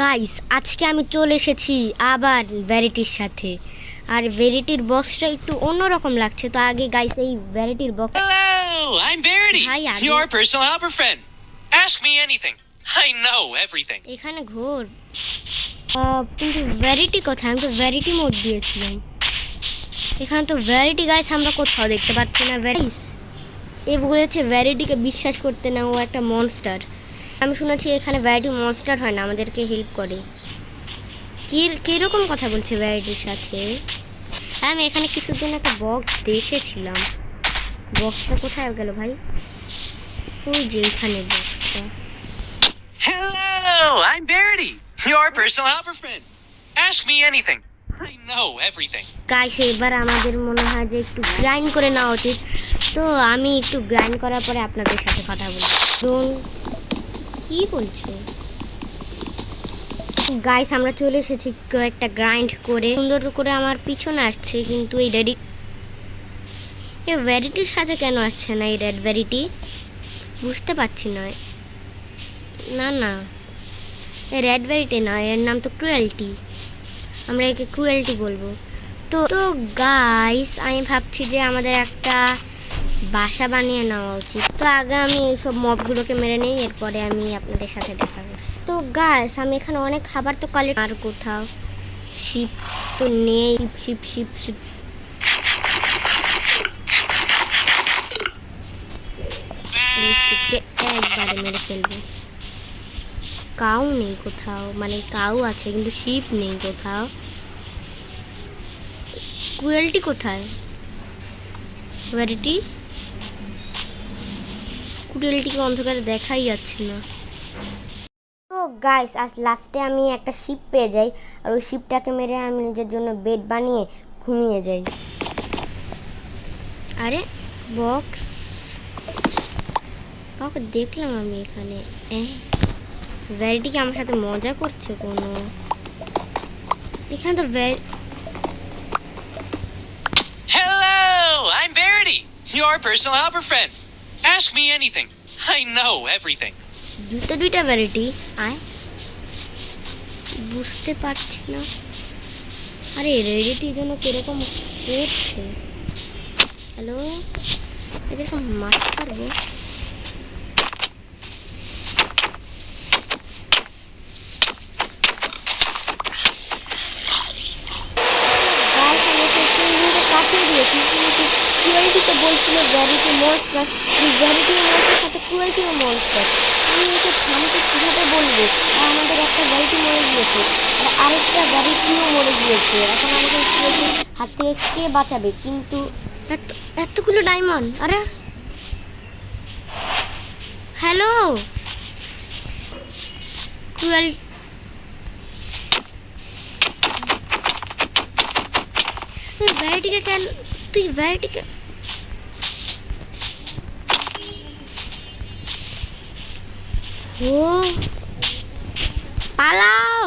Guys, আজকে আমি চলে এসেছি আবার ভ্যারিটির সাথে। আর ভ্যারিটির বক্সটা একটু অন্যরকম লাগছে। তো আগে গাইস এই ভ্যারিটির box. Hello, I'm Verity, your personal helper friend. Ask me anything. I know everything. এখানে ঘোর, কিন্তু ভ্যারিটি কোথায়? আমি তো ভ্যারিটি মোড দিয়েছিলাম। এখানে তো ভ্যারিটি গাইস আমরা কোথাও দেখতে পাচ্ছি না। ভ্যারিস এ বলেছে ভ্যারিটিকে বিশ্বাস করতে না, ও একটা মনস্টার। আমি শুনেছি এখানে ভ্যারাইটি মনস্টার হয় না, আমাদেরকে হেল্প করে। কীরকম কথা বলছে ভ্যারাইটির সাথে? আমি এখানে কিছুদিন একটা বক্স দেখেছিলাম। বক্সটা কোথায় গেল ভাই? ওই যে এখানে বক্সটা। Hello, I'm Verity, your personal helper friend. Ask me anything. I know everything. Guys, এবার আমাদের মনে হয় যে একটু গ্রাইন্ড করে নেওয়া উচিত। তো আমি একটু গ্রাইন্ড করার পরে আপনাদের সাথে কথা বলবো। কি বলছে গাইস? আমরা চলে এসেছি একটা গ্রাইন্ড করে, সুন্দর করে আমার পিছনে আসছে। কিন্তু এই ভ্যারিটির সাথে কেন আসছে না এই রেড ভ্যারিটি? বুঝতে পারছি না। না এই রেড ভ্যারিটি না, এর নাম তো ক্রুয়েলটি। আমরা একে ক্রুয়েলটি বলবো। তো গাইস, আমি ভাবছি যে আমাদের একটা বাসা বানিয়ে নেওয়া উচিত। তো আগে আমি এইসব মবগুলোকে মেরে নেই, এরপরে আমি আপনাদের সাথে দেখা করছি। তো গাইস, আমি এখানে অনেক খাবার তো কালেক্ট, আর কোথাও শিপ তো নেই। শিপ একবারে মেরে ফেলবো। কাউ নেই কোথাও, মানে কাউ আছে কিন্তু শিপ নেই কোথাও। ক্রুয়েলটি কোথায়? ভ্যারিটি ক্রুয়েলটিকে অন্ধকারে দেখাই যাচ্ছে না। তো গাইস, আজ লাস্টে আমি একটা শিপ পেয়ে যাই, আর ওই শিপটাকে মেরে আমি নিজের জন্য বেড বানিয়ে ঘুমিয়ে যাই। আরে বক্স কাউকে দেখলাম আমি এখানে। ভ্যারিটি কি আমার সাথে মজা করছে কোনো? এখানে তো Hello, I'm Verity, your personal helper friend. Ask me anything. I know everything. দুইটা ভ্যারিটি আয়, বুঝতে পারছি না। আরে রেডিটির জন্য কিরকম করছে? হ্যালো, এরকম মাছ পারবো? কাটিয়ে দিয়েছি, কিন্তু ক্রুয়েলটি তো বলছিল ভ্যারিটি মনস্টার। ভ্যারিটি মনস্টার সাথে ক্রুয়েলটিও মনস্টার। আমি একে থামতে কীভাবে বলবো? আর আমাদের একটা ভ্যারিটি মরে গিয়েছে, আর আরেকটা ভ্যারিটিও মরে গিয়েছে। এখন আমাকে ক্রুয়েলটির হাত থেকে কে বাঁচাবে? কিন্তু এতগুলো ডায়মন্ড! আরে হ্যালো ক্রুয়েল, ভ্যারিটিকে কেন? তুই ভ্যারিটিকে পালাও।